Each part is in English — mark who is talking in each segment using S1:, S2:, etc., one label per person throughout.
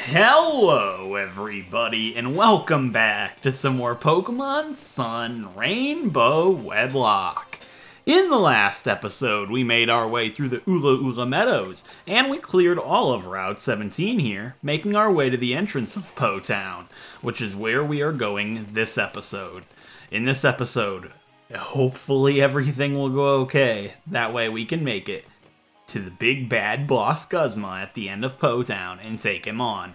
S1: Hello everybody, and welcome back to some more Pokémon Sun Rainbow Wedlocke. In the last episode, we made our way through the Ula Meadows, and we cleared all of Route 17 here, making our way to the entrance of Po Town, which is where we are going this episode. In this episode, hopefully everything will go okay, that way we can make it to the big bad boss GUZMA at the end of Po Town and take him on.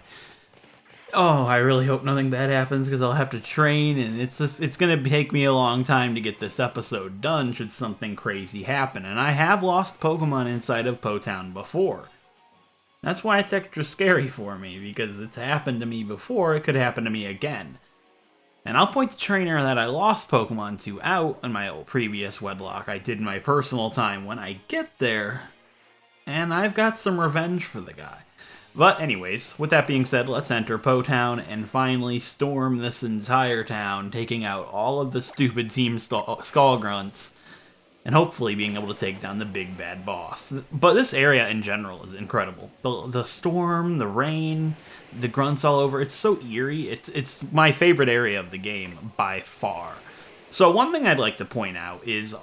S1: Oh, I really hope nothing bad happens because I'll have to train, and it's gonna take me a long time to get this episode done should something crazy happen, and I have lost Pokemon inside of Po Town before. That's why it's extra scary for me, because it's happened to me before, it could happen to me again. And I'll point the trainer that I lost Pokemon to out in my previous Wedlocke I did in my personal time when I get there. And I've got some revenge for the guy. But anyways, with that being said, let's enter Po Town and finally storm this entire town, taking out all of the stupid Team Skull grunts, and hopefully being able to take down the big bad boss. But this area in general is incredible. The storm, the rain, the grunts all over, it's so eerie. It's my favorite area of the game by far. So one thing I'd like to point out is,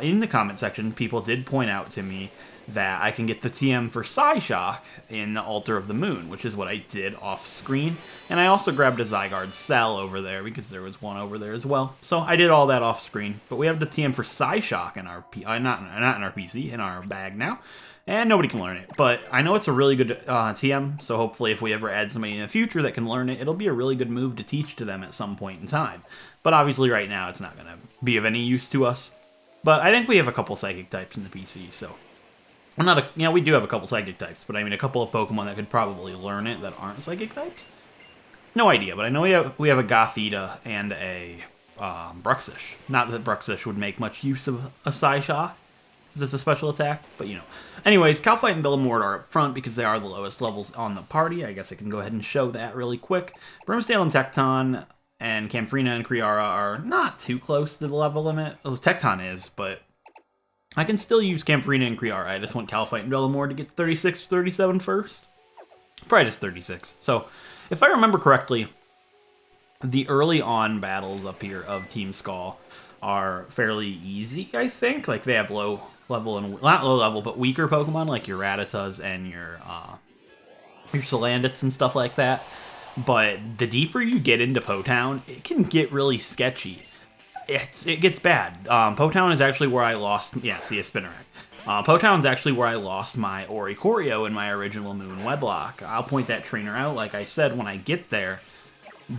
S1: in the comment section, people did point out to me that I can get the TM for Psyshock in the Altar of the Moon, which is what I did off screen. And I also grabbed a Zygarde cell over there because there was one over there as well. So I did all that off screen. But we have the TM for Psyshock in our not in our PC, in our bag now. And nobody can learn it. But I know it's a really good TM, so hopefully if we ever add somebody in the future that can learn it, it'll be a really good move to teach to them at some point in time. But obviously right now it's not going to be of any use to us. But I think we have a couple Psychic types in the PC, so well, we do have a couple Psychic types, but I mean a couple of Pokemon that could probably learn it that aren't Psychic types? No idea, but I know we have a Gothita and a Bruxish. Not that Bruxish would make much use of a Psyshock, because it's a special attack, but you know. Anyways, Calphite and Bellamort are up front because they are the lowest levels on the party. I guess I can go ahead and show that really quick. Brimstale and Tecton and Camfrina and Kriara are not too close to the level limit. Oh, Tecton is, but I can still use Camfrina and Kriara. I just want Calphite and Bellamort to get 36 or 37 first. Probably just 36. So, if I remember correctly, the early on battles up here of Team Skull are fairly easy, I think. Like, they have low level, and not low level, but weaker Pokemon, like your Rattatas and your Salandits and stuff like that. But the deeper you get into Po Town, it can get really sketchy. It gets bad. Po Town is actually where I lost... Yeah, see, a Spinarak. Po Town's actually where I lost my Oricorio in my original Moon Wedlocke. I'll point that trainer out, like I said, when I get there.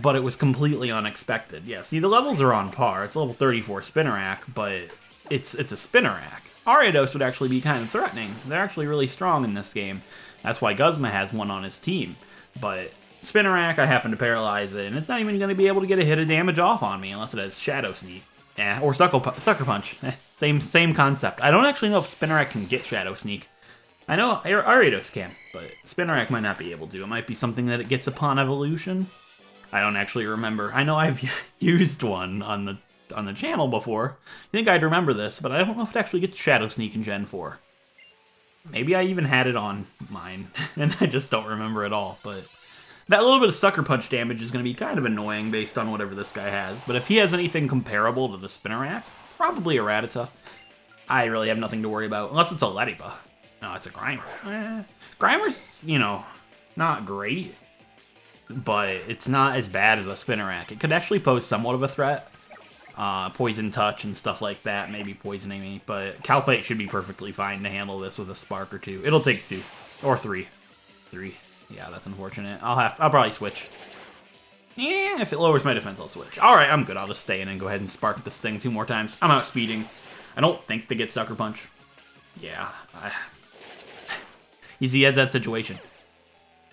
S1: But it was completely unexpected. Yeah, see, the levels are on par. It's level 34 Spinarak, but it's a Spinarak. Ariados would actually be kind of threatening. They're actually really strong in this game. That's why GUZMA has one on his team. But Spinarak, I happen to paralyze it, and it's not even going to be able to get a hit of damage off on me unless it has Shadow Sneak. Or Sucker Punch. Same concept. I don't actually know if Spinarak can get Shadow Sneak. I know Ariados can, but Spinarak might not be able to. It might be something that it gets upon evolution. I don't actually remember. I know I've used one on the channel before. I think I'd remember this, but I don't know if it actually gets Shadow Sneak in Gen 4. Maybe I even had it on mine, and I just don't remember at all, but that little bit of Sucker Punch damage is going to be kind of annoying based on whatever this guy has. But if he has anything comparable to the Spinarak, probably a Rattata. I really have nothing to worry about, unless it's a Lediba. No, it's a Grimer. Grimer's, not great, but it's not as bad as a Spinarak. It could actually pose somewhat of a threat. Poison Touch and stuff like that, maybe poisoning me, but Calphite should be perfectly fine to handle this with a Spark or two. It'll take 2. Or 3. 3. Yeah, that's unfortunate. I'll probably switch. Yeah, if it lowers my defense, I'll switch. Alright, I'm good. I'll just stay in and go ahead and spark this thing 2 more times. I'm outspeeding. I don't think they get Sucker Punch. Yeah. You see, that's that situation.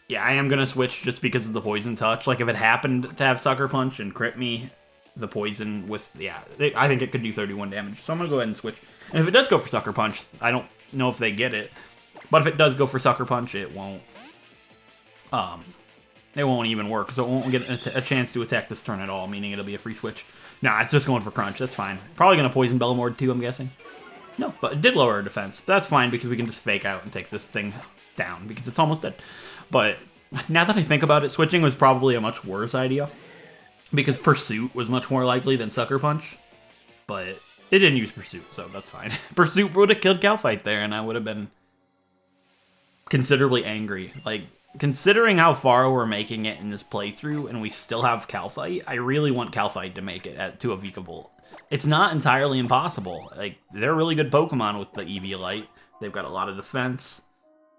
S1: Yeah, I am going to switch just because of the Poison Touch. Like, if it happened to have Sucker Punch and crit me, the poison with... Yeah, I think it could do 31 damage. So I'm going to go ahead and switch. And if it does go for Sucker Punch, I don't know if they get it. But if it does go for Sucker Punch, it won't even work, so it won't get a chance to attack this turn at all, meaning it'll be a free switch. Nah, it's just going for Crunch, that's fine. Probably going to poison Bellamort too, I'm guessing. No, but it did lower our defense. But that's fine, because we can just fake out and take this thing down, because it's almost dead. But Now that I think about it, switching was probably a much worse idea. Because Pursuit was much more likely than Sucker Punch. But it didn't use Pursuit, so that's fine. Pursuit would have killed Calfight there, and I would have been considerably angry. Like, considering how far we're making it in this playthrough, and we still have Calfight, I really want Calfight to make it to a Vikavolt. It's not entirely impossible. Like, they're really good Pokemon with the Eviolite. They've got a lot of defense.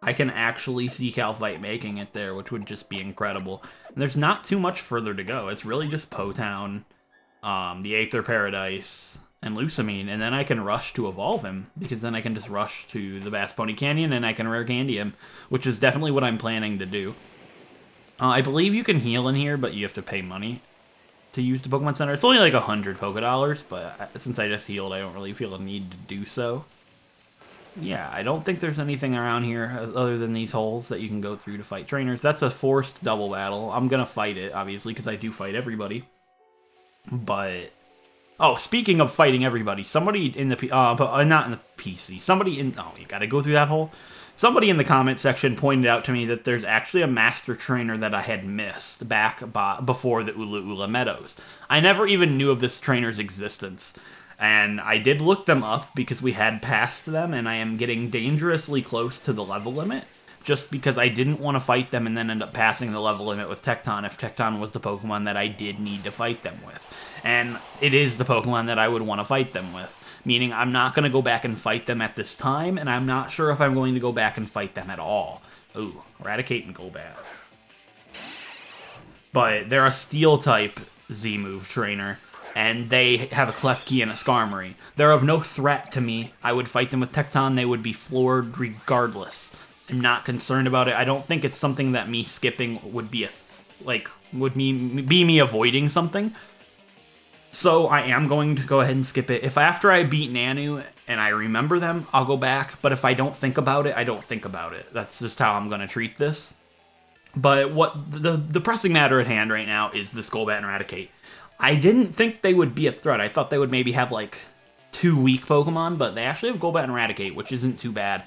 S1: I can actually see Calfight making it there, which would just be incredible. And there's not too much further to go. It's really just Potown, the Aether Paradise, and Lusamine, and then I can rush to evolve him, because then I can just rush to the Bass Pony Canyon, and I can Rare Candy him, which is definitely what I'm planning to do. I believe you can heal in here, but you have to pay money to use the Pokemon Center. It's only like 100 Pokédollars, but since I just healed, I don't really feel a need to do so. Yeah, I don't think there's anything around here other than these holes that you can go through to fight trainers. That's a forced double battle. I'm gonna fight it, obviously, because I do fight everybody. But, oh, speaking of fighting everybody, somebody in the, not in the PC, somebody in, oh, you gotta go through that hole? Somebody in the comment section pointed out to me that there's actually a master trainer that I had missed back before the Ula Ula Meadows. I never even knew of this trainer's existence. And I did look them up because we had passed them, and I am getting dangerously close to the level limit, just because I didn't want to fight them and then end up passing the level limit with Tecton if Tecton was the Pokemon that I did need to fight them with. And it is the Pokemon that I would want to fight them with, meaning I'm not going to go back and fight them at this time, and I'm not sure if I'm going to go back and fight them at all. Ooh, Eradicate and Golbat. But they're a Steel-type Z-move trainer, and they have a Klefki and a Skarmory. They're of no threat to me. I would fight them with Tecton. They would be floored regardless. I'm not concerned about it. I don't think it's something that me skipping would be be me avoiding something. So I am going to go ahead and skip it. If after I beat Nanu and I remember them, I'll go back. But if I don't think about it, I don't think about it. That's just how I'm going to treat this. But what the pressing matter at hand right now is this Golbat and Eradicate. I didn't think they would be a threat. I thought they would maybe have, like, 2 weak Pokemon, but they actually have Golbat and Eradicate, which isn't too bad.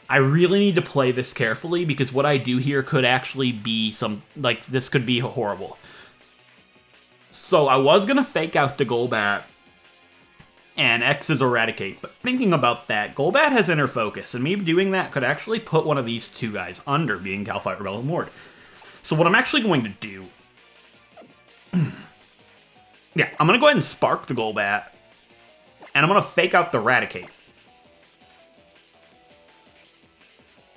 S1: I really need to play this carefully, because what I do here could actually be this could be horrible. So I was going to fake out the Golbat and X's Eradicate, but thinking about that, Golbat has Inner Focus, and me doing that could actually put one of these two guys under, being Calfight or Bellamord. So what I'm actually going to do... yeah, I'm going to go ahead and Spark the Golbat, and I'm going to fake out the Eradicate.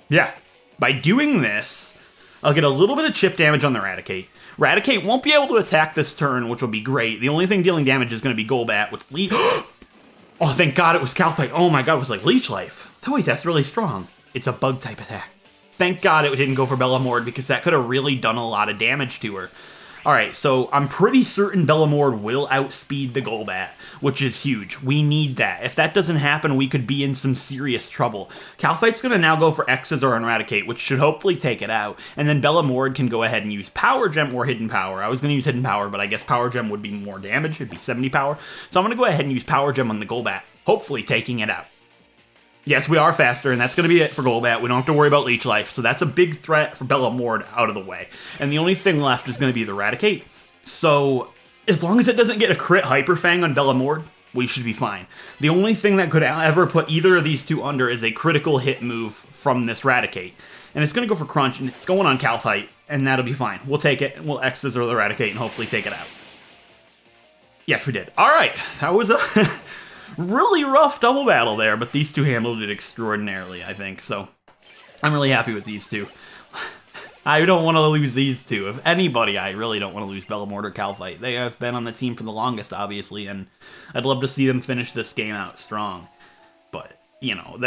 S1: Yeah, by doing this, I'll get a little bit of chip damage on the Eradicate. Eradicate won't be able to attack this turn, which will be great. The only thing dealing damage is going to be Golbat with Leech. Oh, thank God it was Calfight. Oh my God, it was like Leech Life. Oh wait, that's really strong. It's a Bug-type attack. Thank God it didn't go for Bellamord, because that could have really done a lot of damage to her. Alright, so I'm pretty certain Bellamord will outspeed the Golbat, which is huge. We need that. If that doesn't happen, we could be in some serious trouble. Calfight's going to now go for X's or Eradicate, which should hopefully take it out. And then Bellamord can go ahead and use Power Gem or Hidden Power. I was going to use Hidden Power, but I guess Power Gem would be more damage. It'd be 70 power. So I'm going to go ahead and use Power Gem on the Golbat, hopefully taking it out. Yes, we are faster, and that's going to be it for Golbat. We don't have to worry about Leech Life, so that's a big threat for Bellamord out of the way. And the only thing left is going to be the Eradicate. So, as long as it doesn't get a crit Hyper Fang on Bellamord, we should be fine. The only thing that could ever put either of these two under is a critical hit move from this Eradicate. And it's going to go for Crunch, and it's going on Calfight, and that'll be fine. We'll take it, we'll X's or the Eradicate, and hopefully take it out. Yes, we did. Alright, that was a... really rough double battle there, but these two handled it extraordinarily, I think, so I'm really happy with these two. I don't want to lose these two. If anybody, I really don't want to lose Bellamord or Calfight. They have been on the team for the longest, obviously, and I'd love to see them finish this game out strong. But, you know,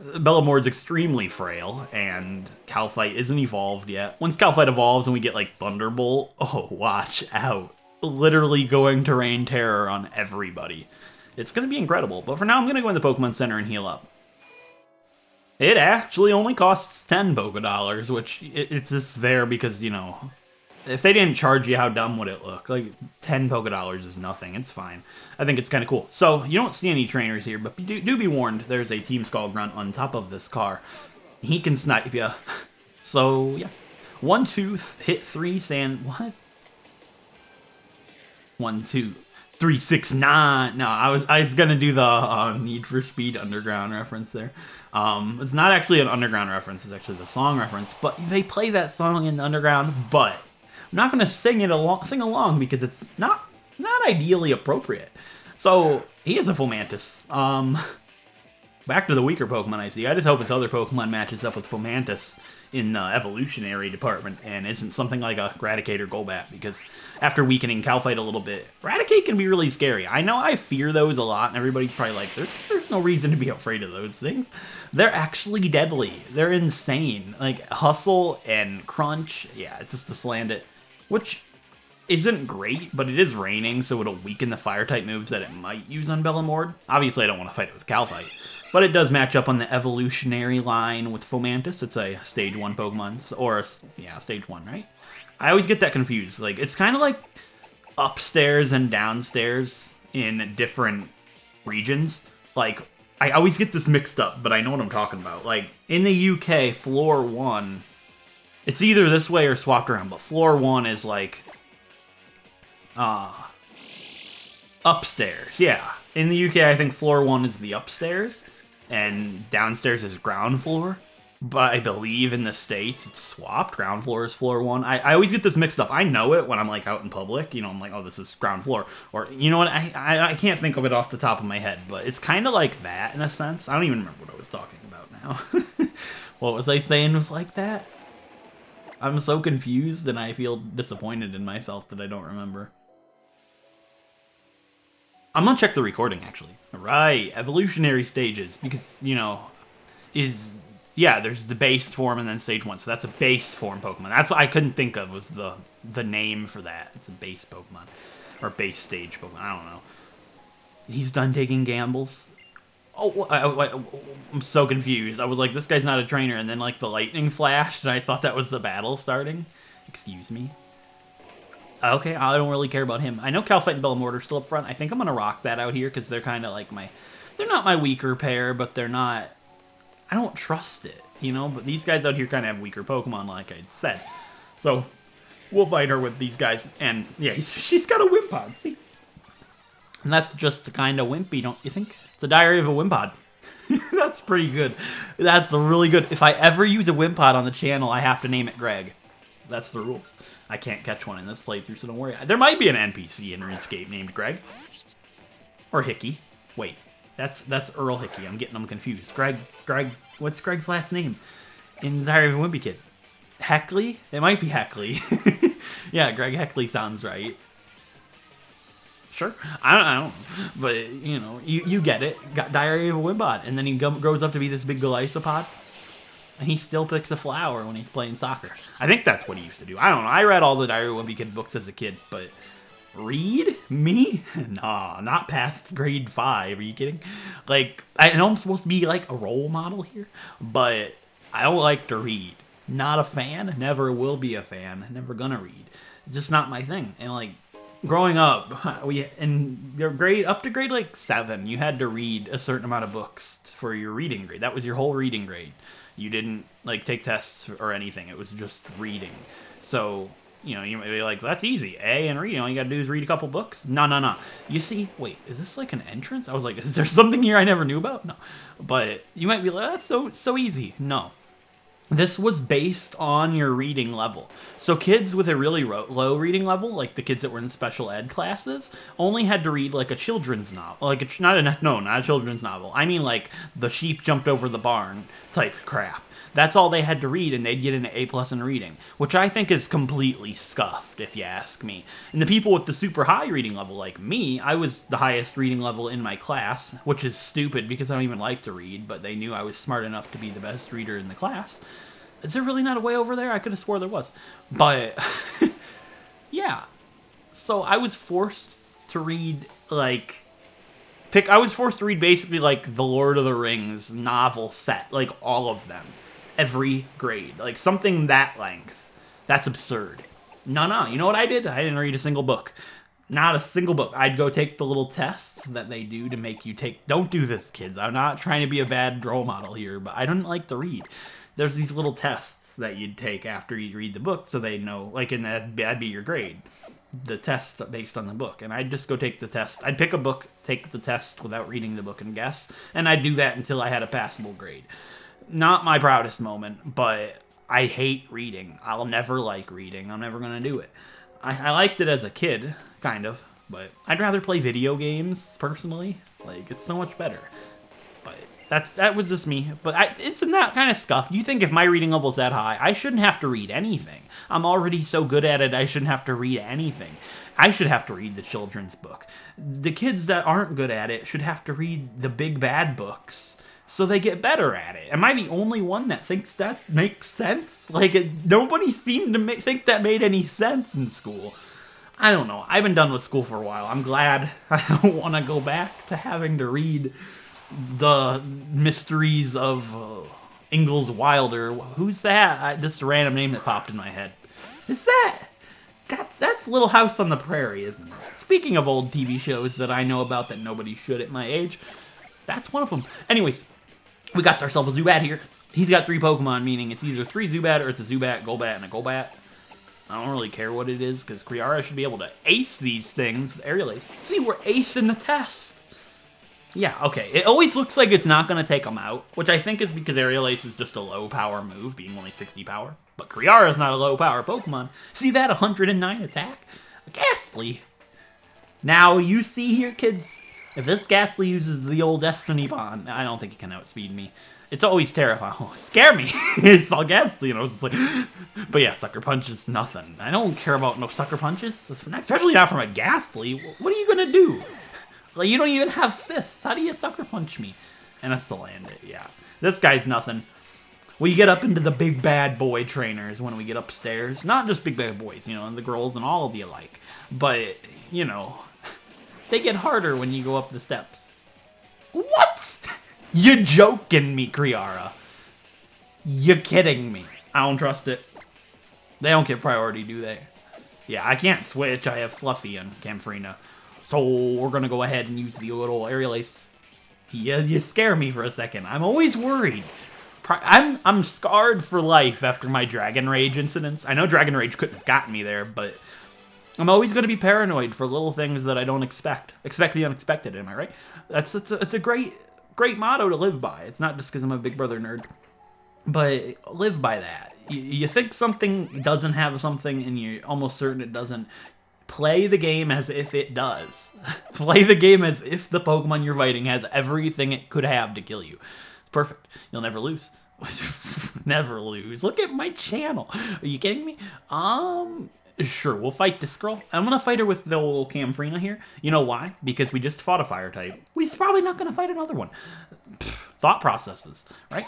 S1: Bellamord's extremely frail, and Calfight isn't evolved yet. Once Calfight evolves and we get, like, Thunderbolt, oh, watch out. Literally going to rain terror on everybody. It's going to be incredible, but for now I'm going to go in the Pokemon Center and heal up. It actually only costs 10 Pokédollars, which it's just there because, you know, if they didn't charge you, how dumb would it look? Like, 10 Pokédollars is nothing. It's fine. I think it's kind of cool. So, you don't see any trainers here, but do be warned, there's a Team Skull Grunt on top of this car. He can snipe you. So, yeah. 1, 2, hit 3, sand, what? 1, 2, 3, 6, 9. No, I was gonna do the Need for Speed Underground reference there. It's not actually an Underground reference, it's actually the song reference, but they play that song in the Underground, but I'm not gonna sing along because it's not ideally appropriate. So he is a Fomantis. Back to the weaker Pokemon I see. I just hope his other Pokemon matches up with Fomantis in the evolutionary department and isn't something like a Raticate or Golbat, because after weakening Calphite a little bit, Raticate can be really scary. I know I fear those a lot, and everybody's probably like, there's no reason to be afraid of those things. They're actually deadly. They're insane. Like, Hustle and Crunch, yeah, it's just to sland it, which isn't great, but it is raining, so it'll weaken the Fire-type moves that it might use on Bellamord. Obviously, I don't want to fight it with Calphite. But it does match up on the evolutionary line with Fomantis. It's a Stage 1 Pokemon. Or, yeah, Stage 1, right? I always get that confused. Like, it's kind of like upstairs and downstairs in different regions. Like, I always get this mixed up, but I know what I'm talking about. Like, in the UK, Floor 1, it's either this way or swapped around, but Floor 1 is like, upstairs, yeah. In the UK, I think Floor 1 is the upstairs, and downstairs is ground floor. But I believe in the States, it's swapped. Ground floor is Floor 1. I always get this mixed up. I know it when I'm, like, out in public. You know, I'm like, oh, this is ground floor. Or, you know what, I can't think of it off the top of my head, but it's kind of like that in a sense. I don't even remember what I was talking about now. What was I saying was like that? I'm so confused, and I feel disappointed in myself that I don't remember. I'm gonna check the recording, actually. Right, evolutionary stages, because, you know, yeah, there's the base form and then stage 1, so that's a base form Pokemon. That's what I couldn't think of, was the name for that. It's a base Pokemon, or base stage Pokemon, I don't know. He's done taking gambles. Oh, I'm so confused. I was like, this guy's not a trainer, and then, like, the lightning flashed, and I thought that was the battle starting. Excuse me. Okay, I don't really care about him. I know Calphite and Bellamord are still up front. I think I'm going to rock that out here, because they're kind of like they're not my weaker pair, but they're not, I don't trust it, you know? But these guys out here kind of have weaker Pokemon, like I said. So, we'll fight her with these guys, and yeah, she's got a Wimpod, see? And that's just kind of wimpy, don't you think? It's a Diary of a Wimpod. That's pretty good. That's really good. If I ever use a Wimpod on the channel, I have to name it Greg. That's the rules. I can't catch one in this playthrough, so don't worry. There might be an NPC in RuneScape named Greg. Or Hickey. Wait, that's Earl Hickey. I'm getting them confused. Greg, what's Greg's last name? In Diary of a Wimpy Kid. Heckley? It might be Heckley. Yeah, Greg Heckley sounds right. Sure. I don't know. But, you know, you get it. Got Diary of a Wimpod. And then he grows up to be this big Golisopod. And he still picks a flower when he's playing soccer. I think that's what he used to do. I don't know. I read all the Diary of a Wimpy Kid books as a kid, but read? Me? Nah, not past grade 5. Are you kidding? Like, I know I'm supposed to be like a role model here, but I don't like to read. Not a fan. Never will be a fan. Never gonna read. It's just not my thing. And like, growing up, in your grade, up to grade like 7, you had to read a certain amount of books for your reading grade. That was your whole reading grade. You didn't, like, take tests or anything. It was just reading. So, you know, you might be like, that's easy. A and read. All you gotta do is read a couple books. No. You see, wait, is this like an entrance? I was like, is there something here I never knew about? No. But you might be like, that's so easy. No. This was based on your reading level. So kids with a really low reading level, like the kids that were in special ed classes, only had to read like a children's novel. Like, not a children's novel. I mean like The Sheep Jumped Over the Barn type crap. That's all they had to read, and they'd get an A+ in reading, which I think is completely scuffed, if you ask me. And the people with the super high reading level, like me, I was the highest reading level in my class, which is stupid because I don't even like to read, but they knew I was smart enough to be the best reader in the class. Is there really not a way over there? I could have swore there was. But, yeah. So I was forced to read, like, I was forced to read basically, like, the Lord of the Rings novel set. Like, all of them. Every grade. Like, something that length. That's absurd. No. You know what I did? I didn't read a single book. Not a single book. I'd go take the little tests that they do to make you take... Don't do this, kids. I'm not trying to be a bad role model here, but I don't like to read. there's these little tests that you'd take after you read the book, so they know, like, and that'd be your grade, the test based on the book. And I'd just go take the test. I'd pick a book, take the test without reading the book and guess, and I'd do that until I had a passable grade. Not my proudest moment, but I hate reading. I'll never like reading. I'm never gonna do it. I liked it as a kid, kind of, but I'd rather play video games, personally. Like, it's so much better. But that was just me. But isn't that kind of scuffed? You think if my reading level's that high, I shouldn't have to read anything. I'm already so good at it, I shouldn't have to read anything. I should have to read the children's book. The kids that aren't good at it should have to read the big bad books, so they get better at it. Am I the only one that thinks that makes sense? Like, nobody seemed to think that made any sense in school. I don't know. I've been done with school for a while. I'm glad I don't want to go back to having to read the mysteries of Ingalls Wilder. Who's that? Just a random name that popped in my head. Is that? That's Little House on the Prairie, isn't it? Speaking of old TV shows that I know about that nobody should at my age, that's one of them. Anyways, we got ourselves a Zubat here. He's got 3 Pokemon, meaning it's either 3 Zubat or it's a Zubat, Golbat, and a Golbat. I don't really care what it is, because Kriara should be able to ace these things with Aerial Ace. See, we're acing the test. Yeah, okay. It always looks like it's not going to take them out, which I think is because Aerial Ace is just a low-power move, being only 60 power. But Kriara is not a low-power Pokemon. See that? 109 attack? Ghastly. Now, you see here, kids, if this Ghastly uses the old Destiny Bond, I don't think it can outspeed me. It's always terrifying. Oh, scare me. It's all Ghastly, and I was just like... But yeah, Sucker Punch is nothing. I don't care about no Sucker Punches, especially not from a Ghastly. What are you going to do? Like, you don't even have fists. How do you Sucker Punch me? And that's to land it, yeah. This guy's nothing. We get up into the big bad boy trainers when we get upstairs. Not just big bad boys, you know, and the girls and all of the alike. But, you know, they get harder when you go up the steps. What? You joking me, Kriara. You kidding me. I don't trust it. They don't get priority, do they? Yeah, I can't switch. I have Fluffy and Camfrina. So we're going to go ahead and use the little Aerial Ace. You scare me for a second. I'm always worried. I'm scarred for life after my Dragon Rage incidents. I know Dragon Rage couldn't have gotten me there, but I'm always going to be paranoid for little things that I don't expect. Expect the unexpected, am I right? It's a great motto to live by. It's not just because I'm a Big Brother nerd, but live by that. You think something doesn't have something, and you're almost certain it doesn't. Play the game as if it does. Play the game as if the Pokemon you're fighting has everything it could have to kill you. It's perfect. You'll never lose. Never lose. Look at my channel. Are you kidding me? Sure, we'll fight this girl. I'm gonna fight her with the little Camfrina here. You know why? Because we just fought a fire type. We're probably not gonna fight another one. Thought processes, right?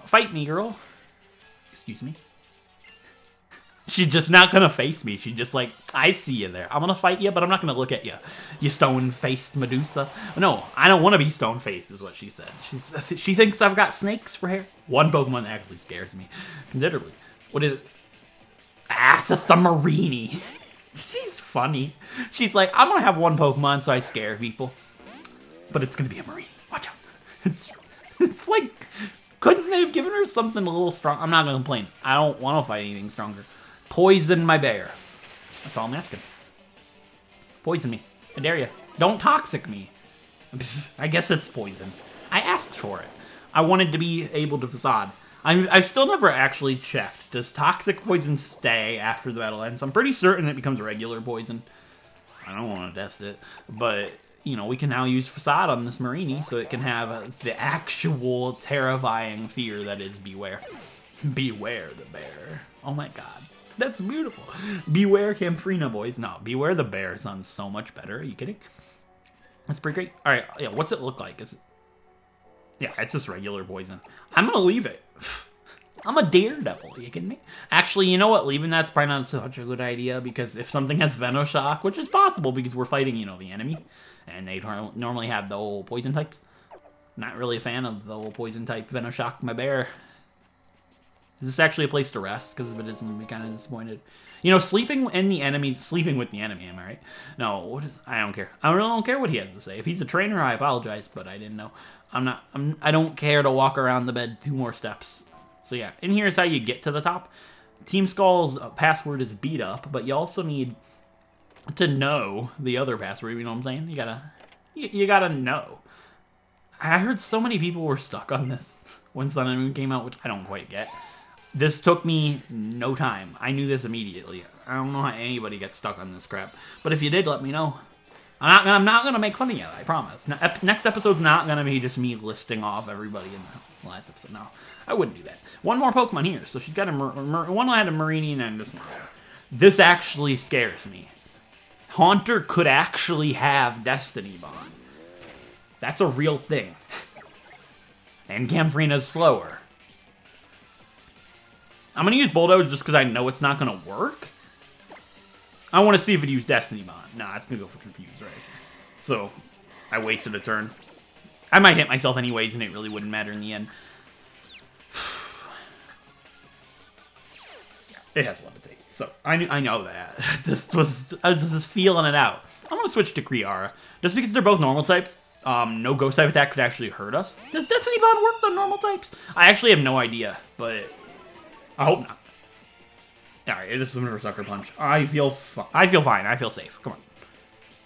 S1: Fight me, girl. Excuse me. She's just not gonna face me. She's just like, I see you there. I'm gonna fight you, but I'm not gonna look at you. You stone-faced Medusa. No, I don't want to be stone-faced, is what she said. She thinks I've got snakes for hair. One Pokemon that actually scares me considerably. What is it? Ah, it's just a Marini. She's funny. She's like, I'm gonna have one Pokemon so I scare people. But it's gonna be a Marini. Watch out. It's like, couldn't they have given her something a little strong? I'm not gonna complain. I don't want to fight anything stronger. Poison my bear. That's all I'm asking. Poison me. I dare you. Don't toxic me. I guess it's poison. I asked for it. I wanted to be able to facade. I've still never actually checked. Does toxic poison stay after the battle ends? I'm pretty certain it becomes regular poison. I don't want to test it. But, you know, we can now use facade on this Marini so it can have the actual terrifying fear that is beware. Beware the bear. Oh my god. That's beautiful. Beware Camfrina, boys. No, beware the bear sounds so much better. Are you kidding? That's pretty great. All right, yeah. What's it look like? Yeah, it's just regular poison. I'm gonna leave it. I'm a daredevil. Are you kidding me? Actually, you know what? Leaving that's probably not such a good idea, because if something has Venoshock, which is possible because we're fighting, you know, the enemy, and they normally have the whole poison types. Not really a fan of the whole poison type Venoshock, my bear. Is this actually a place to rest? Because if it isn't, I'm kind of disappointed. You know, sleeping with the enemy, am I right? No, I don't care. I really don't care what he has to say. If he's a trainer, I apologize, but I didn't know. I don't care to walk around the bed 2 more steps. So yeah, and here's how you get to the top. Team Skull's password is beat up, but you also need to know the other password, you know what I'm saying? You gotta know. I heard so many people were stuck on this when Sun and Moon came out, which I don't quite get. This took me no time. I knew this immediately. I don't know how anybody gets stuck on this crap. But if you did, let me know. I'm not going to make fun of you, I promise. Next episode's not going to be just me listing off everybody in the last episode. No, I wouldn't do that. One more Pokemon here. So she's got one had a Meridian and this one. This actually scares me. Haunter could actually have Destiny Bond. That's a real thing. And Camfrina's slower. I'm going to use Bulldoze just because I know it's not going to work. I want to see if it used Destiny Bond. Nah, it's going to go for Confused, right? So, I wasted a turn. I might hit myself anyways, and it really wouldn't matter in the end. Yeah, it has Levitate. So, I know that. I was just feeling it out. I'm going to switch to Kriara. Just because they're both normal types. No Ghost type attack could actually hurt us. Does Destiny Bond work on normal types? I actually have no idea, but I hope not. Alright, it just went for Sucker Punch. I feel fine. I feel safe. Come on.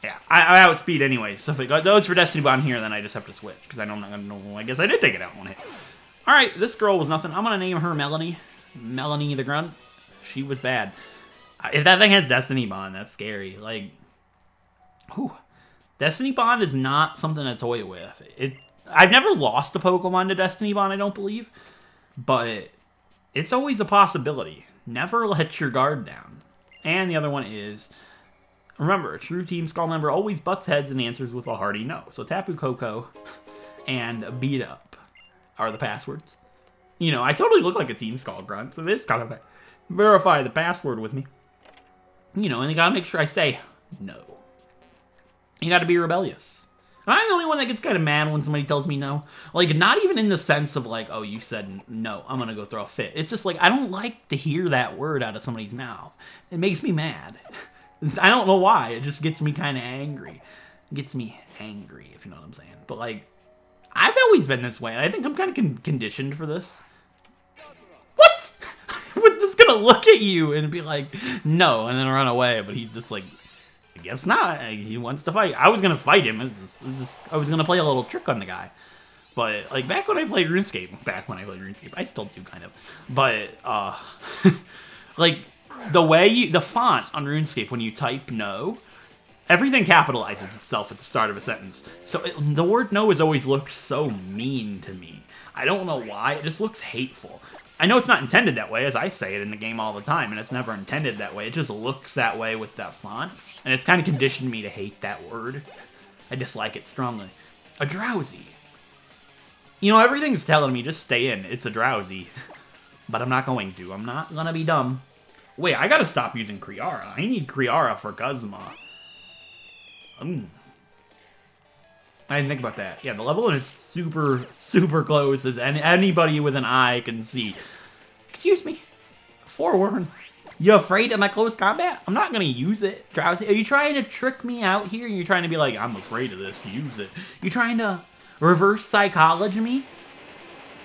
S1: Yeah, I outspeed anyway, so if it goes for Destiny Bond here, then I just have to switch, because I know I'm not going to know. I guess I did take it out in one hit. Alright, this girl was nothing. I'm going to name her Melanie. Melanie the Grunt. She was bad. If that thing has Destiny Bond, that's scary. Like, whew. Destiny Bond is not something to toy with. I've never lost a Pokemon to Destiny Bond, I don't believe. But it's always a possibility. Never let your guard down. And the other one is, remember, a true Team Skull member always butts heads and answers with a hearty no. So Tapu Koko and Beat Up are the passwords. You know, I totally look like a Team Skull grunt, so this gotta verify the password with me. You know, and you gotta make sure I say no. You gotta be rebellious. And I'm the only one that gets kind of mad when somebody tells me no. Like, not even in the sense of like, oh, you said no, I'm gonna go throw a fit. It's just like, I don't like to hear that word out of somebody's mouth. It makes me mad. I don't know why. It just gets me kind of angry. It gets me angry, if you know what I'm saying. But like, I've always been this way, and I think I'm kind of conditioned for this. What? I was just gonna look at you and be like, no, and then run away, but he's just like, I guess not. He wants to fight. I was going to fight him. I was going to play a little trick on the guy. But, like, back when I played RuneScape, I still do kind of. But, like, the font on RuneScape, when you type no, everything capitalizes itself at the start of a sentence. So the word no has always looked so mean to me. I don't know why. It just looks hateful. I know it's not intended that way, as I say it in the game all the time, and it's never intended that way. It just looks that way with that font. And it's kind of conditioned me to hate that word. I dislike it strongly. A drowsy. You know, everything's telling me just stay in. It's a drowsy. But I'm not going to. I'm not going to be dumb. Wait, I got to stop using Kriara. I need Kriara for Guzma. I didn't think about that. Yeah, the level is super, super close as anybody with an eye can see. Excuse me. Forewarn. You afraid of my close combat? I'm not going to use it. Drowsy, are you trying to trick me out here? You're trying to be like, I'm afraid of this. Use it. You trying to reverse psychology me?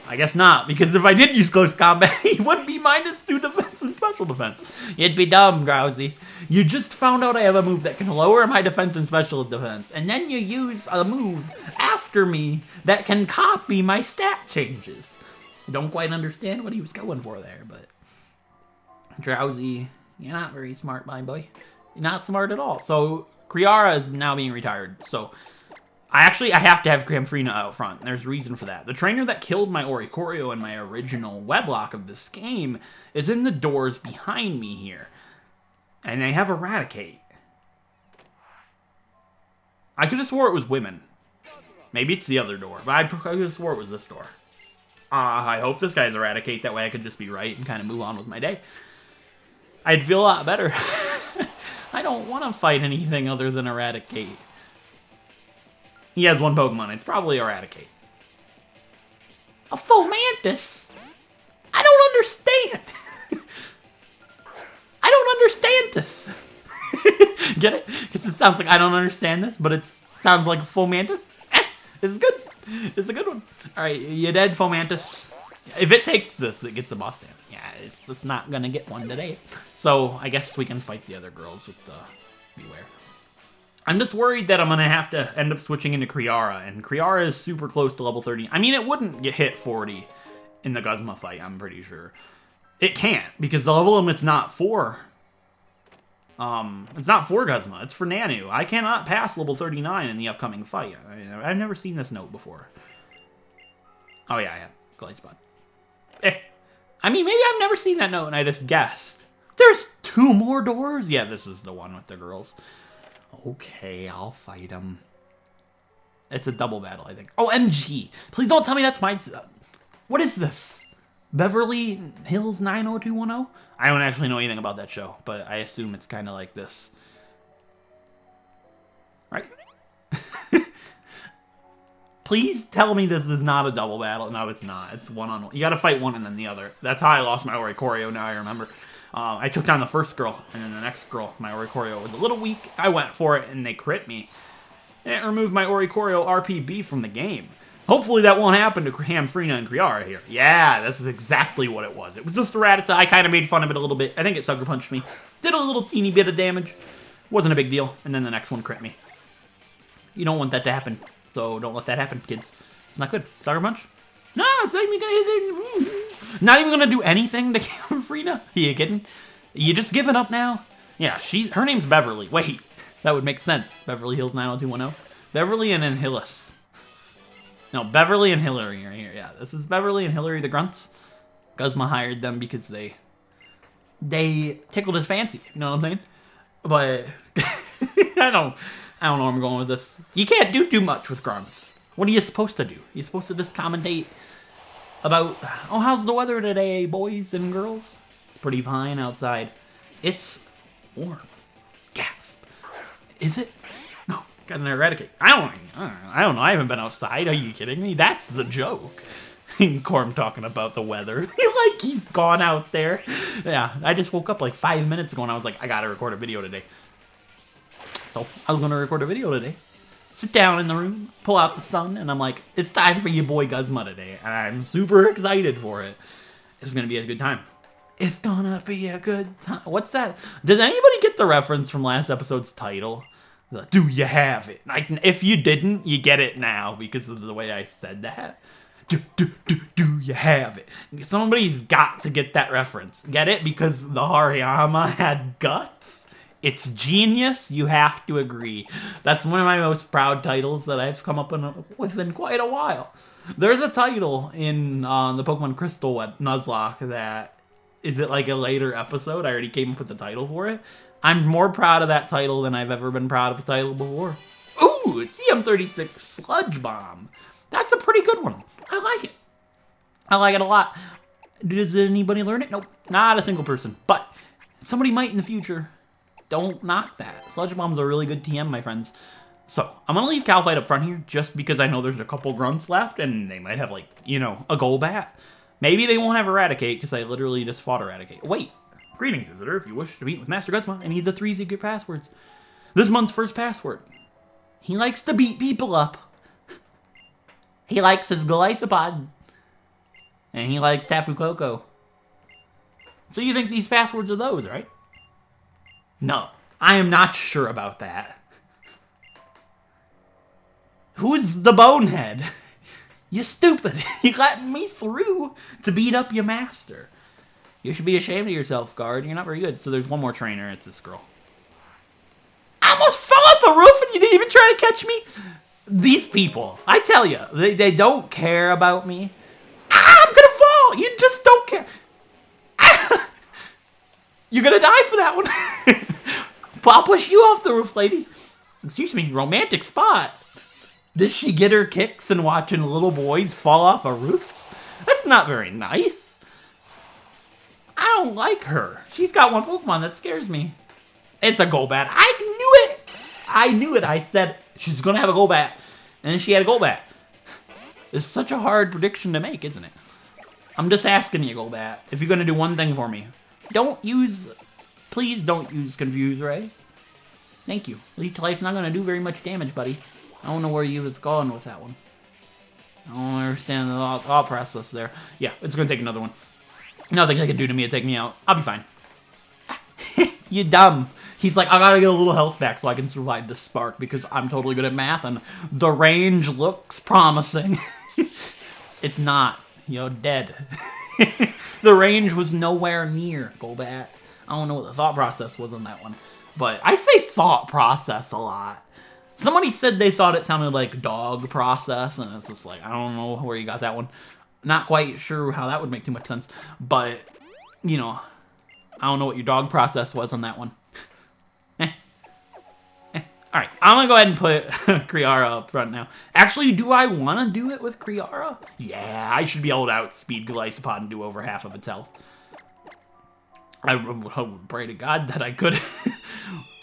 S1: I guess not, because if I did use close combat, he would be -2 defense and special defense. You'd be dumb, Drowsy. You just found out I have a move that can lower my defense and special defense, and then you use a move after me that can copy my stat changes. Don't quite understand what he was going for there, but Drowsy, you're not very smart, my boy. You're not smart at all. So Kriara is now being retired. So I have to have Camfrina out front. There's a reason for that. The trainer that killed my Oricorio in my original Wedlocke of this game is in the doors behind me here. And they have Eradicate. I could have swore it was women. Maybe it's the other door, but I could have swore it was this door. I hope this guy's Eradicate. That way I could just be right and kind of move on with my day. I'd feel a lot better. I don't want to fight anything other than Eradicate. He has one Pokemon. It's probably Eradicate. A Fomantis? I don't understand. I don't understand this. Get it? Because it sounds like I don't understand this, but it sounds like a Fomantis. It's good. It's a good one. Alright, you dead, Fomantis. If it takes this, it gets a boss stamp. Yeah, it's just not gonna get one today. So I guess we can fight the other girls with the Beware. I'm just worried that I'm gonna have to end up switching into Kriara, and Kriara is super close to level 30. I mean, it wouldn't get hit 40 in the Guzma fight, I'm pretty sure. It can't, because the level limit's not for... it's not for Guzma, it's for Nanu. I cannot pass level 39 in the upcoming fight. I've never seen this note before. Oh yeah, I have. Golisopod. I mean, maybe I've never seen that note and I just guessed. There's 2 more doors? Yeah, this is the one with the girls. Okay, I'll fight him. It's a double battle, I think. Oh, MG! Please don't tell me that's my... What is this? Beverly Hills 90210? I don't actually know anything about that show, but I assume it's kind of like this. Right? Please tell me this is not a double battle. No, it's not. It's one-on-one. You gotta fight one and then the other. That's how I lost my Oricorio, now I remember. I took down the first girl, and then the next girl, my Oricorio was a little weak. I went for it, and they crit me. And it removed my Oricorio RPB from the game. Hopefully that won't happen to Hamfrina and Kriara here. Yeah, that's exactly what it was. It was just a Rattata. I kind of made fun of it a little bit. I think it Sucker Punched me. Did a little teeny bit of damage. Wasn't a big deal. And then the next one crit me. You don't want that to happen. So don't let that happen, kids. It's not good. Sucker Punch? No, it's not even gonna... Not even gonna do anything to Hamfrina? You kidding? You just giving up now? Yeah, her name's Beverly. Wait, that would make sense. Beverly Hills 90210. Beverly and then Hillis. No, Beverly and Hillary right here. Yeah, this is Beverly and Hillary the grunts. Guzma hired them because they tickled his fancy. You know what I'm saying? But I don't know where I'm going with this. You can't do too much with grunts. What are you supposed to do? You're supposed to just commentate about, oh, how's the weather today, boys and girls? It's pretty fine outside. It's warm. Gasp. Is it? No, got an eradicate. I don't know. I haven't been outside. Are you kidding me? That's the joke. Corm talking about the weather. Like he's gone out there. Yeah, I just woke up like 5 minutes ago and I was like, I gotta record a video today. So I was gonna record a video today. Sit down in the room, pull out the sun, and I'm like, it's time for your boy Guzma today. And I'm super excited for it. It's gonna be a good time. It's gonna be a good time. What's that? Did anybody get the reference from last episode's title? The, do you have it? If you didn't, you get it now because of the way I said that. Do you have it? Somebody's got to get that reference. Get it? Because the Hariyama had guts. It's genius, you have to agree. That's one of my most proud titles that I've come up with in quite a while. There's a title in the Pokemon Crystal Nuzlocke that, is it like a later episode? I already came up with the title for it. I'm more proud of that title than I've ever been proud of a title before. Ooh, it's CM36 Sludge Bomb. That's a pretty good one. I like it. I like it a lot. Does anybody learn it? Nope, not a single person. But somebody might in the future. Don't knock that. Sludge Bomb's a really good TM, my friends. So, I'm going to leave Calfight up front here just because I know there's a couple grunts left and they might have, like, you know, a Golbat. Maybe they won't have Eradicate because I literally just fought Eradicate. Wait. Greetings, visitor. If you wish to meet with Master Guzma, I need the 3 secret passwords. This month's first password. He likes to beat people up. He likes his Golisopod. And he likes Tapu Koko. So you think these passwords are those, right? No, I am not sure about that. Who's the bonehead? You stupid. You let me through to beat up your master. You should be ashamed of yourself, guard. You're not very good. So there's one more trainer. It's this girl. I almost fell off the roof and you didn't even try to catch me? These people, I tell you, they don't care about me. I'm gonna fall. You just don't care. You're gonna die for that one. I'll push you off the roof, lady. Excuse me, romantic spot. Does she get her kicks and watching little boys fall off of roofs? That's not very nice. I don't like her. She's got one Pokemon that scares me. It's a Golbat. I knew it. I knew it. I said she's gonna have a Golbat, and then she had a Golbat. It's such a hard prediction to make, isn't it? I'm just asking you, Golbat, if you're gonna do one thing for me. Please don't use Confuse Ray. Thank you. Leech Life's not going to do very much damage, buddy. I don't know where you was going with that one. I don't understand the thought process there. Yeah, it's gonna take another one. Nothing they can do to me to take me out. I'll be fine. You dumb. He's like, I gotta get a little health back so I can survive this spark because I'm totally good at math and the range looks promising. It's not. You're dead. The range was nowhere near. Go back. I don't know what the thought process was on that one. But I say thought process a lot. Somebody said they thought it sounded like dog process, and it's just like, I don't know where you got that one. Not quite sure how that would make too much sense, but, you know, I don't know what your dog process was on that one. Alright, I'm gonna go ahead and put Kriara up front now. Actually, do I want to do it with Kriara? Yeah, I should be able to outspeed Golisopod and do over half of its health. I would pray to God that I could.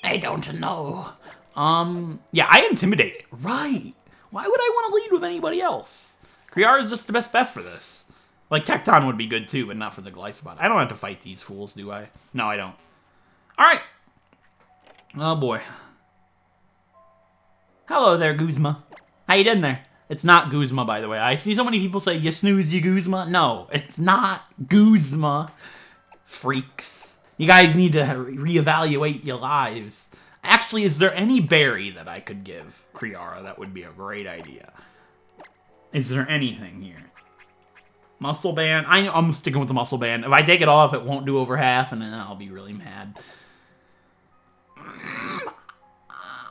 S1: I don't know. Yeah, I intimidate it. Right. Why would I want to lead with anybody else? Kriara is just the best bet for this. Like, Tecton would be good too, but not for the Golisopod. I don't have to fight these fools, do I? No, I don't. Alright. Oh, boy. Hello there, Guzma. How you doing there? It's not Guzma, by the way. I see so many people say, you snooze, you Guzma. No, it's not Guzma. Freaks. You guys need to reevaluate your lives. Actually, is there any berry that I could give Kriara? That would be a great idea. Is there anything here? Muscle band? I'm sticking with the muscle band. If I take it off, it won't do over half, and then I'll be really mad.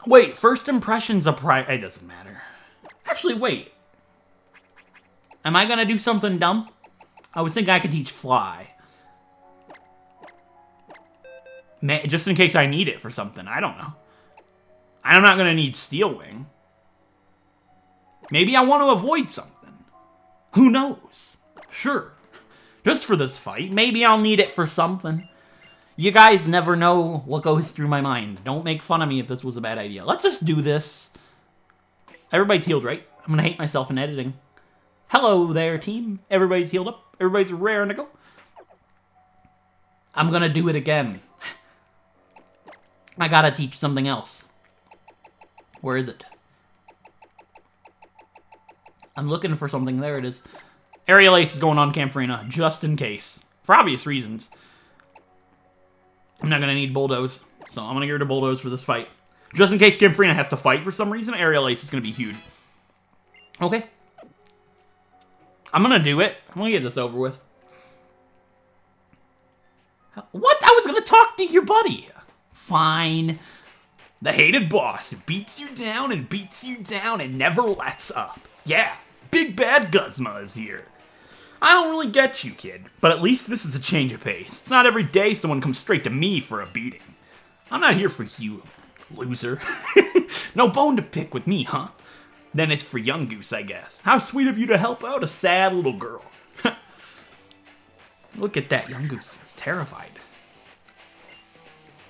S1: Wait, first impression's a it doesn't matter. Actually, wait. Am I gonna do something dumb? I was thinking I could teach fly. Just in case I need it for something. I don't know. I'm not gonna need Steel Wing. Maybe I want to avoid something. Who knows? Sure. Just for this fight. Maybe I'll need it for something. You guys never know what goes through my mind. Don't make fun of me if this was a bad idea. Let's just do this. Everybody's healed, right? I'm gonna hate myself in editing. Hello there, team. Everybody's healed up. Everybody's raring to go. I'm gonna do it again. I gotta teach something else. Where is it? I'm looking for something. There it is. Aerial Ace is going on Camfrina, just in case. For obvious reasons. I'm not gonna need Bulldoze, so I'm gonna get rid of Bulldoze for this fight. Just in case Camfrina has to fight for some reason, Aerial Ace is gonna be huge. Okay. I'm gonna do it. I'm gonna get this over with. What? I was gonna talk to your buddy. Fine. The hated boss who beats you down and never lets up. Yeah, Big Bad Guzma is here. I don't really get you, kid, but at least this is a change of pace. It's not every day someone comes straight to me for a beating. I'm not here for you, loser. No bone to pick with me, huh? Then it's for Young Goose, I guess. How sweet of you to help out a sad little girl. Look at that, Young Goose is terrified.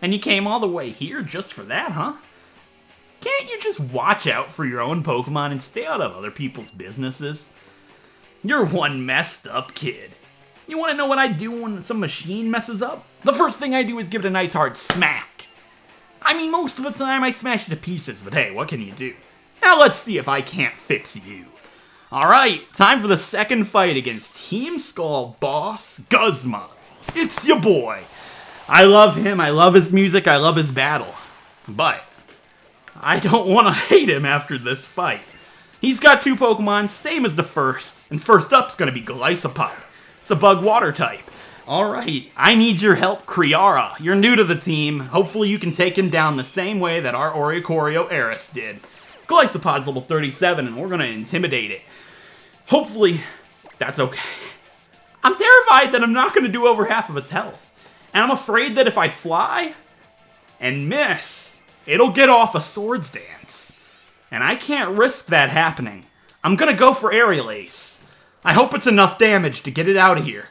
S1: And you came all the way here just for that, huh? Can't you just watch out for your own Pokemon and stay out of other people's businesses? You're one messed up kid. You want to know what I do when some machine messes up? The first thing I do is give it a nice hard smack. I mean, most of the time I smash it to pieces, but hey, what can you do? Now let's see if I can't fix you. Alright, time for the second fight against Team Skull boss Guzma. It's your boy. I love him, I love his music, I love his battle. But I don't want to hate him after this fight. He's got two Pokemon, same as the first. And first up's gonna be Golisopod. It's a bug water type. Alright, I need your help, Kriara. You're new to the team. Hopefully you can take him down the same way that our Oricorio Eris did. Golisopod's level 37 and we're gonna intimidate it. Hopefully, that's okay. I'm terrified that I'm not gonna do over half of its health. And I'm afraid that if I fly and miss, it'll get off a Swords Dance. And I can't risk that happening. I'm gonna go for Aerial Ace. I hope it's enough damage to get it out of here.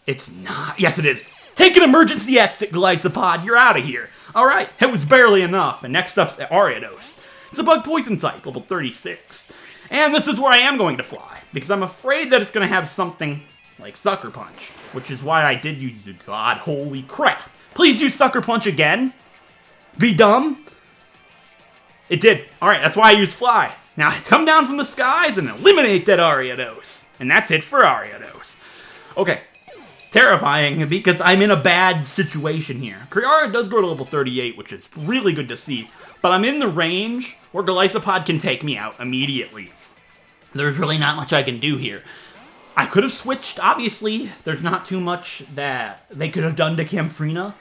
S1: It's not. Yes, it is. Take an emergency exit, Golisopod. You're out of here. Alright, it was barely enough. And next up's Ariados. It's a bug poison type, level 36. And this is where I am going to fly. Because I'm afraid that it's gonna have something like Sucker Punch. Which is why I did use the God. Holy crap. Please use Sucker Punch again. Be dumb. It did. Alright, that's why I used Fly. Now come down from the skies and eliminate that Ariados. And that's it for Ariados. Okay. Terrifying because I'm in a bad situation here. Kriara does grow to level 38, which is really good to see. But I'm in the range where Golisopod can take me out immediately. There's really not much I can do here. I could have switched, obviously. There's not too much that they could have done to Camfrina.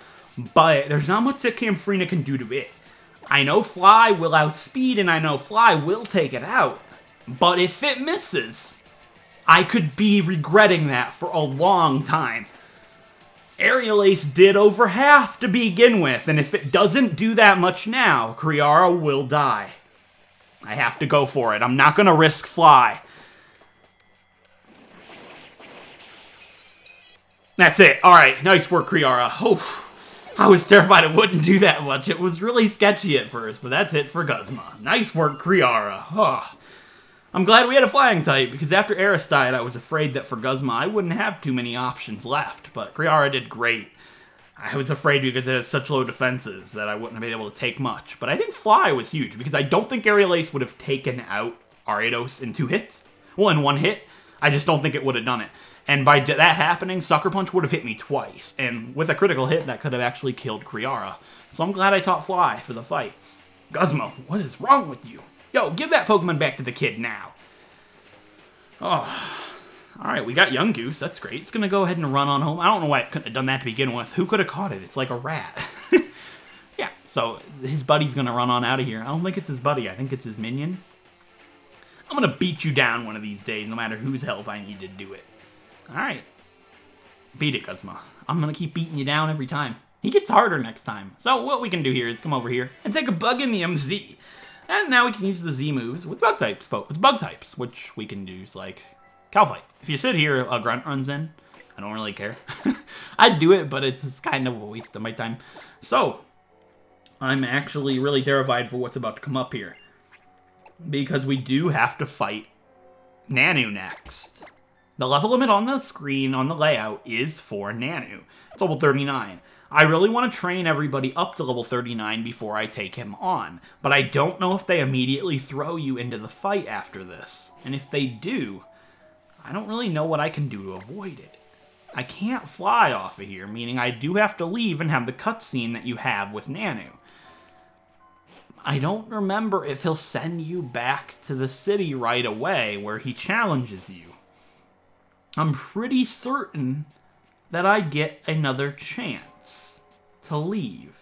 S1: But there's not much that Camfrina can do to it. I know Fly will outspeed, and I know Fly will take it out. But if it misses, I could be regretting that for a long time. Aerial Ace did over half to begin with, and if it doesn't do that much now, Kriara will die. I have to go for it. I'm not going to risk Fly. That's it. Alright, nice work, Kriara. Oh, I was terrified it wouldn't do that much. It was really sketchy at first, but that's it for Guzma. Nice work, Kriara. Oh. I'm glad we had a flying type, because after Eris died, I was afraid that for Guzma, I wouldn't have too many options left, but Kriara did great. I was afraid because it has such low defenses that I wouldn't have been able to take much, but I think Fly was huge, because I don't think Aerial Ace would have taken out Ariados in 2 hits. Well, in 1 hit, I just don't think it would have done it. And by that happening, Sucker Punch would have hit me twice, and with a critical hit, that could have actually killed Kriara. So I'm glad I taught Fly for the fight. Guzma, what is wrong with you? Yo, give that Pokemon back to the kid now. Oh, alright, we got Young Goose. That's great. It's going to go ahead and run on home. I don't know why it couldn't have done that to begin with. Who could have caught it? It's like a rat. Yeah, so his buddy's going to run on out of here. I don't think it's his buddy. I think it's his minion. I'm going to beat you down one of these days, no matter whose help I need to do it. Alright. Beat it, Guzma. I'm going to keep beating you down every time. He gets harder next time. So what we can do here is come over here and take a bug in the MZ. And now we can use the Z moves with bug types, which we can use like Calfight. If you sit here, a grunt runs in. I don't really care. I'd do it, but it's kind of a waste of my time. So, I'm actually really terrified for what's about to come up here. Because we do have to fight Nanu next. The level limit on the screen, on the layout, is for Nanu. It's level 39. I really want to train everybody up to level 39 before I take him on. But I don't know if they immediately throw you into the fight after this. And if they do, I don't really know what I can do to avoid it. I can't fly off of here, meaning I do have to leave and have the cutscene that you have with Nanu. I don't remember if he'll send you back to the city right away where he challenges you. I'm pretty certain that I get another chance to leave.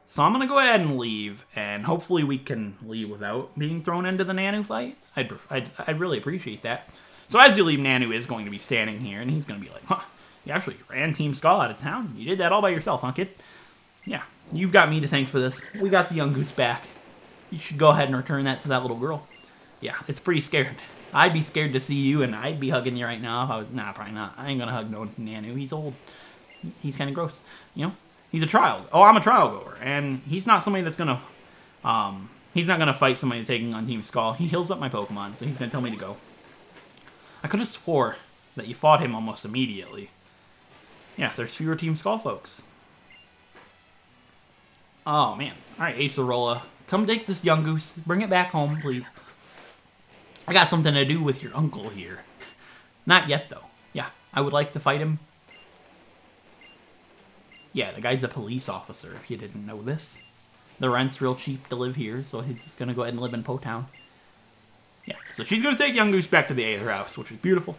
S1: So I'm going to go ahead and leave, and hopefully we can leave without being thrown into the Nanu fight. I'd really appreciate that. So as you leave, Nanu is going to be standing here, and he's going to be like, huh, you actually ran Team Skull out of town? You did that all by yourself, huh, kid? Yeah, you've got me to thank for this. We got the young goose back. You should go ahead and return that to that little girl. Yeah, it's pretty scared. I'd be scared to see you, and I'd be hugging you right now if I was... Nah, probably not. I ain't gonna hug no Nanu. He's old. He's kind of gross. You know? He's a trial. Oh, I'm a trial goer. And he's not somebody that's gonna... he's not gonna fight somebody taking on Team Skull. He heals up my Pokemon, so he's gonna tell me to go. I could have swore that you fought him almost immediately. Yeah, there's fewer Team Skull folks. Oh, man. Alright, Acerola. Come take this young goose. Bring it back home, please. I got something to do with your uncle here. Not yet, though. Yeah, I would like to fight him. Yeah, the guy's a police officer, if you didn't know this. The rent's real cheap to live here, so he's just gonna go ahead and live in Po Town. Yeah, so she's gonna take Young Goose back to the Aether House, which is beautiful.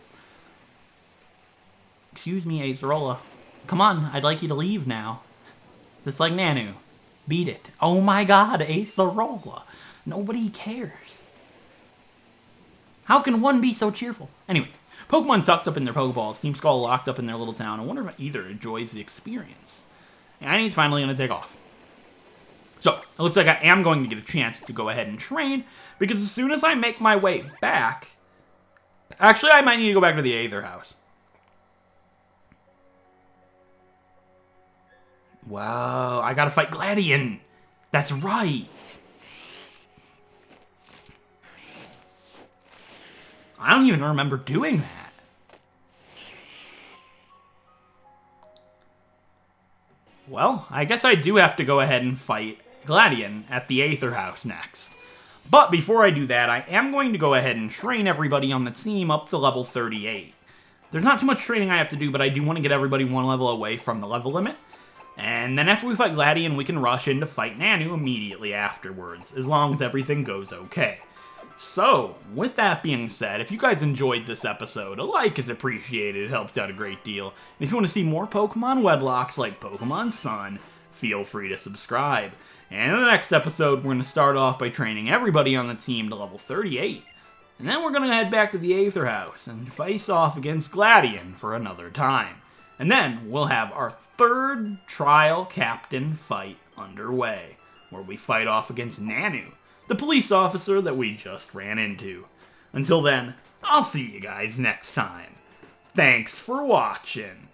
S1: Excuse me, Acerola. Come on, I'd like you to leave now. Just like Nanu. Beat it. Oh my god, Acerola. Nobody cares. How can one be so cheerful? Anyway, Pokemon sucked up in their Pokeballs, Team Skull locked up in their little town. I wonder if either enjoys the experience. And he's finally going to take off. So, it looks like I am going to get a chance to go ahead and train, because as soon as I make my way back... Actually, I might need to go back to the Aether House. Wow, I gotta fight Gladion. That's right. I don't even remember doing that. Well, I guess I do have to go ahead and fight Gladion at the Aether House next. But before I do that, I am going to go ahead and train everybody on the team up to level 38. There's not too much training I have to do, but I do want to get everybody one level away from the level limit. And then after we fight Gladion, we can rush in to fight Nanu immediately afterwards, as long as everything goes okay. So, with that being said, if you guys enjoyed this episode, a like is appreciated, it helps out a great deal. And if you want to see more Pokemon Wedlocks like Pokemon Sun, feel free to subscribe. And in the next episode, we're going to start off by training everybody on the team to level 38. And then we're going to head back to the Aether House and face off against Gladion for another time. And then we'll have our third trial captain fight underway, where we fight off against Nanu, the police officer that we just ran into. Until then, I'll see you guys next time. Thanks for watching.